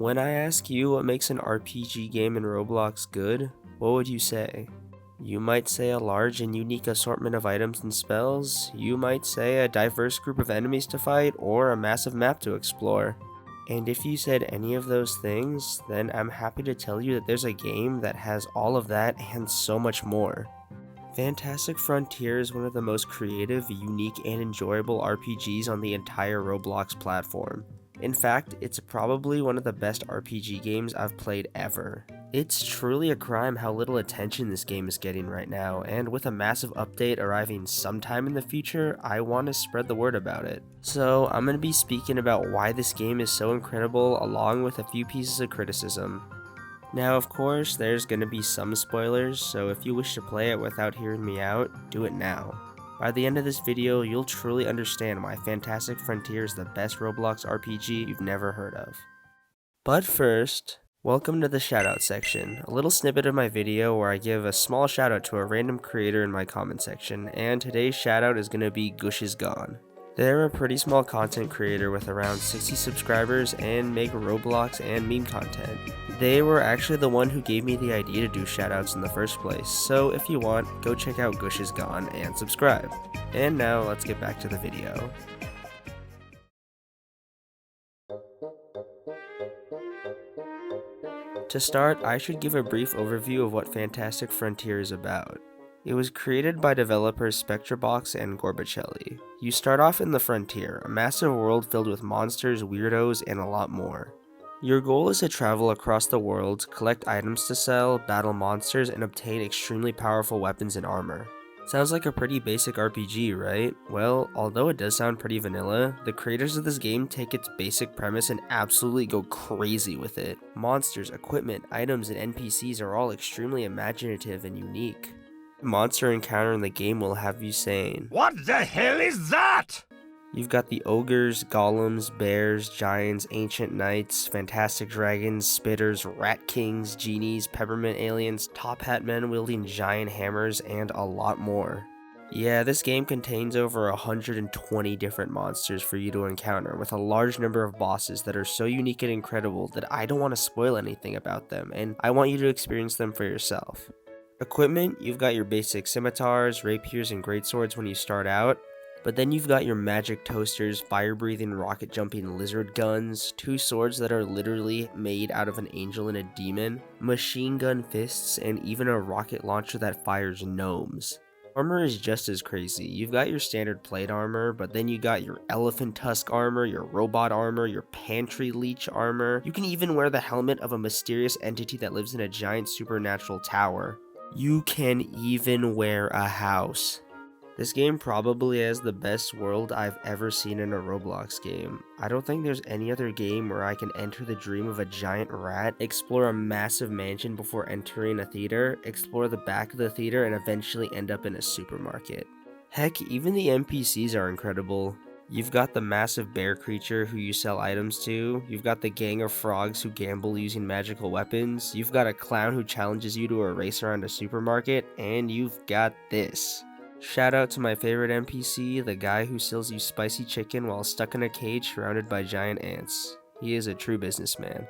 When I ask you what makes an RPG game in Roblox good, what would you say? You might say a large and unique assortment of items and spells, you might say a diverse group of enemies to fight, or a massive map to explore. And if you said any of those things, then I'm happy to tell you that there's a game that has all of that and so much more. Fantastic Frontier is one of the most creative, unique, and enjoyable RPGs on the entire Roblox platform. In fact, it's probably one of the best RPG games I've played ever. It's truly a crime how little attention this game is getting right now, and with a massive update arriving sometime in the future, I want to spread the word about it. So I'm going to be speaking about why this game is so incredible along with a few pieces of criticism. Now of course, there's going to be some spoilers, so if you wish to play it without hearing me out, do it now. By the end of this video, you'll truly understand why Fantastic Frontier is the best Roblox RPG you've never heard of. But first, welcome to the Shoutout section, a little snippet of my video where I give a small shoutout to a random creator in my comment section, and today's shoutout is going to be Gush is Gone. They're a pretty small content creator with around 60 subscribers and make Roblox and meme content. They were actually the one who gave me the idea to do shoutouts in the first place, so if you want, go check out Gush is Gone and subscribe. And now let's get back to the video. To start, I should give a brief overview of what Fantastic Frontier is about. It was created by developers SpectraBox and Gorbacelli. You start off in the Frontier, a massive world filled with monsters, weirdos, and a lot more. Your goal is to travel across the world, collect items to sell, battle monsters, and obtain extremely powerful weapons and armor. Sounds like a pretty basic RPG, right? Well, although it does sound pretty vanilla, the creators of this game take its basic premise and absolutely go crazy with it. Monsters, equipment, items, and NPCs are all extremely imaginative and unique. The monster encounter in the game will have you saying, "What the hell is that?" You've got the ogres, golems, bears, giants, ancient knights, fantastic dragons, spitters, rat kings, genies, peppermint aliens, top hat men wielding giant hammers, and a lot more. Yeah, this game contains over 120 different monsters for you to encounter, with a large number of bosses that are so unique and incredible that I don't want to spoil anything about them, and I want you to experience them for yourself. Equipment, you've got your basic scimitars, rapiers, and greatswords when you start out. But then you've got your magic toasters, fire-breathing, rocket-jumping lizard guns, 2 swords that are literally made out of an angel and a demon, machine gun fists, and even a rocket launcher that fires gnomes. Armor is just as crazy. You've got your standard plate armor, but then you got your elephant tusk armor, your robot armor, your pantry leech armor. You can even wear the helmet of a mysterious entity that lives in a giant supernatural tower. You can even wear a house. This game probably has the best world I've ever seen in a Roblox game. I don't think there's any other game where I can enter the dream of a giant rat, explore a massive mansion before entering a theater, explore the back of the theater, and eventually end up in a supermarket. Heck, even the NPCs are incredible. You've got the massive bear creature who you sell items to, you've got the gang of frogs who gamble using magical weapons, you've got a clown who challenges you to a race around a supermarket, and you've got this. Shout out to my favorite NPC, the guy who sells you spicy chicken while stuck in a cage surrounded by giant ants. He is a true businessman.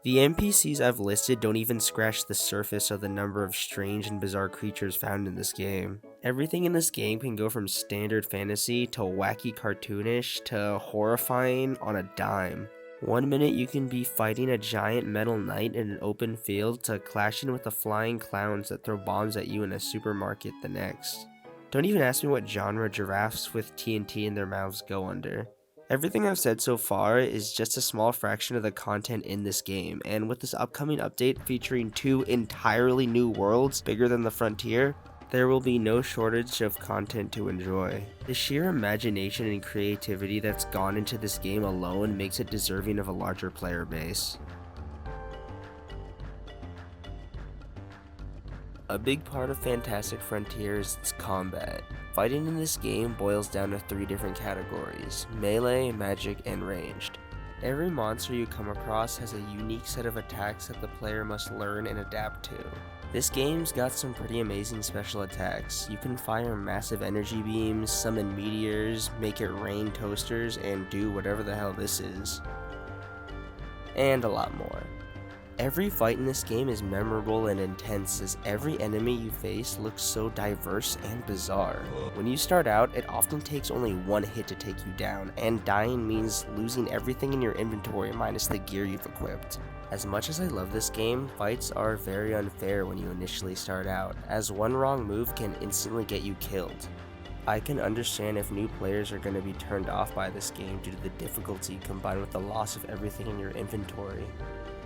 The NPCs I've listed don't even scratch the surface of the number of strange and bizarre creatures found in this game. Everything in this game can go from standard fantasy to wacky cartoonish to horrifying on a dime. One minute you can be fighting a giant metal knight in an open field to clashing with the flying clowns that throw bombs at you in a supermarket the next. Don't even ask me what genre giraffes with TNT in their mouths go under. Everything I've said so far is just a small fraction of the content in this game, and with this upcoming update featuring 2 entirely new worlds bigger than the Frontier, there will be no shortage of content to enjoy. The sheer imagination and creativity that's gone into this game alone makes it deserving of a larger player base. A big part of Fantastic Frontier is its combat. Fighting in this game boils down to 3 different categories: melee, magic, and ranged. Every monster you come across has a unique set of attacks that the player must learn and adapt to. This game's got some pretty amazing special attacks. You can fire massive energy beams, summon meteors, make it rain toasters, and do whatever the hell this is. and a lot more. Every fight in this game is memorable and intense as every enemy you face looks so diverse and bizarre. When you start out, it often takes only one hit to take you down, and dying means losing everything in your inventory minus the gear you've equipped. As much as I love this game, fights are very unfair when you initially start out, as one wrong move can instantly get you killed. I can understand if new players are going to be turned off by this game due to the difficulty combined with the loss of everything in your inventory.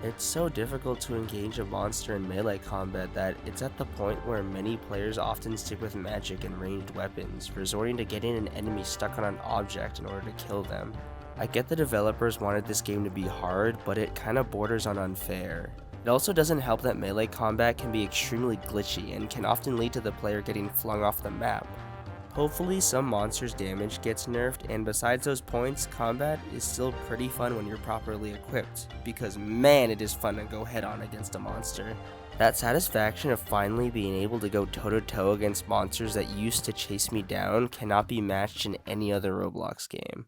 It's so difficult to engage a monster in melee combat that it's at the point where many players often stick with magic and ranged weapons, resorting to getting an enemy stuck on an object in order to kill them. I get the developers wanted this game to be hard, but it kinda borders on unfair. It also doesn't help that melee combat can be extremely glitchy and can often lead to the player getting flung off the map. Hopefully some monsters' damage gets nerfed, and besides those points, combat is still pretty fun when you're properly equipped, because man, it is fun to go head on against a monster. That satisfaction of finally being able to go toe to toe against monsters that used to chase me down cannot be matched in any other Roblox game.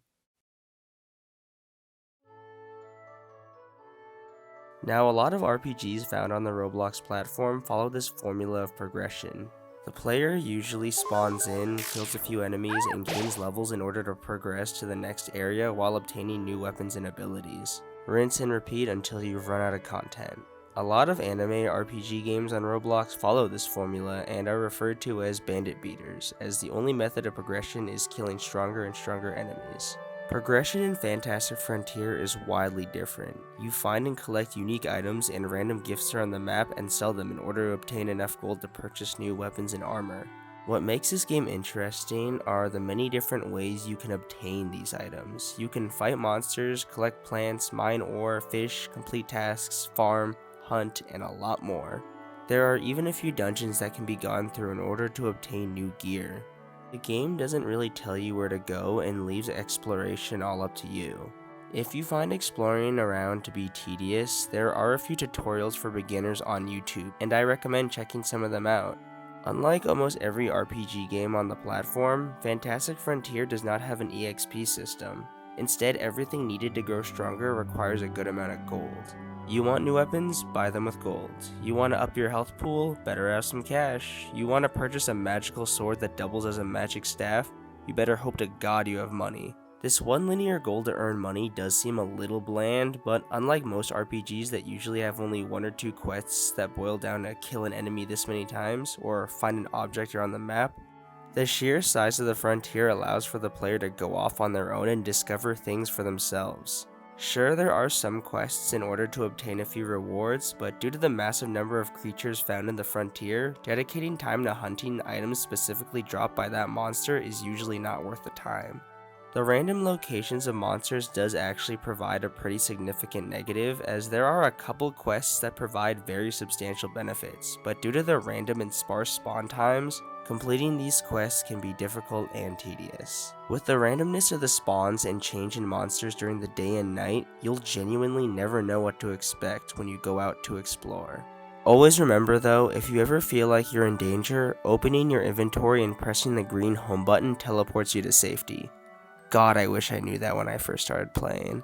Now, a lot of RPGs found on the Roblox platform follow this formula of progression. The player usually spawns in, kills a few enemies, and gains levels in order to progress to the next area while obtaining new weapons and abilities. Rinse and repeat until you've run out of content. A lot of anime RPG games on Roblox follow this formula and are referred to as bandit beaters, as the only method of progression is killing stronger and stronger enemies. Progression in Fantastic Frontier is widely different. You find and collect unique items and random gifts around the map and sell them in order to obtain enough gold to purchase new weapons and armor. What makes this game interesting are the many different ways you can obtain these items. You can fight monsters, collect plants, mine ore, fish, complete tasks, farm, hunt, and a lot more. There are even a few dungeons that can be gone through in order to obtain new gear. The game doesn't really tell you where to go and leaves exploration all up to you. If you find exploring around to be tedious, there are a few tutorials for beginners on YouTube, and I recommend checking some of them out. Unlike almost every RPG game on the platform, Fantastic Frontier does not have an EXP system. Instead, everything needed to grow stronger requires a good amount of gold. You want new weapons? Buy them with gold. You want to up your health pool? Better have some cash. You want to purchase a magical sword that doubles as a magic staff? You better hope to God you have money. This one linear goal to earn money does seem a little bland, but unlike most RPGs that usually have only one or two quests that boil down to kill an enemy this many times, or find an object around the map, the sheer size of the frontier allows for the player to go off on their own and discover things for themselves. Sure, there are some quests in order to obtain a few rewards, but due to the massive number of creatures found in the frontier, dedicating time to hunting items specifically dropped by that monster is usually not worth the time. The random locations of monsters does actually provide a pretty significant negative, as there are a couple quests that provide very substantial benefits, but due to the random and sparse spawn times, completing these quests can be difficult and tedious. With the randomness of the spawns and change in monsters during the day and night, you'll genuinely never know what to expect when you go out to explore. Always remember though, if you ever feel like you're in danger, opening your inventory and pressing the green home button teleports you to safety. God, I wish I knew that when I first started playing.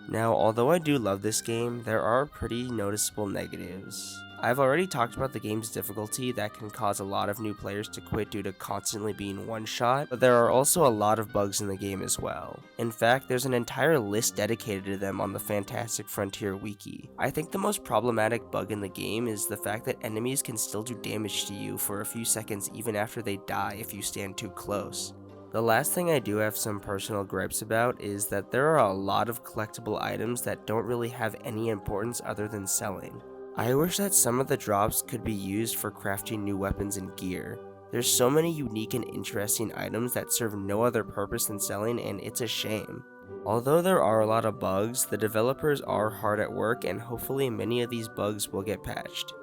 Now, although I do love this game, there are pretty noticeable negatives. I've already talked about the game's difficulty that can cause a lot of new players to quit due to constantly being one-shot, but there are also a lot of bugs in the game as well. In fact, there's an entire list dedicated to them on the Fantastic Frontier wiki. I think the most problematic bug in the game is the fact that enemies can still do damage to you for a few seconds even after they die if you stand too close. The last thing I do have some personal gripes about is that there are a lot of collectible items that don't really have any importance other than selling. I wish that some of the drops could be used for crafting new weapons and gear. There's so many unique and interesting items that serve no other purpose than selling, and it's a shame. Although there are a lot of bugs, the developers are hard at work and hopefully many of these bugs will get patched.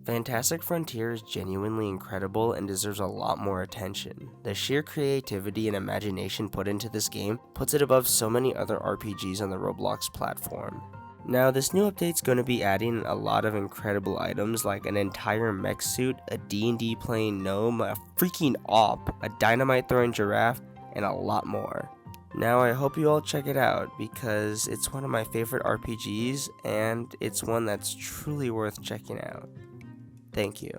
Fantastic Frontier is genuinely incredible and deserves a lot more attention. The sheer creativity and imagination put into this game puts it above so many other RPGs on the Roblox platform. Now, this new update's going to be adding a lot of incredible items like an entire mech suit, a D&D playing gnome, a freaking op, a dynamite throwing giraffe, and a lot more. Now, I hope you all check it out because it's one of my favorite RPGs and it's one that's truly worth checking out. Thank you.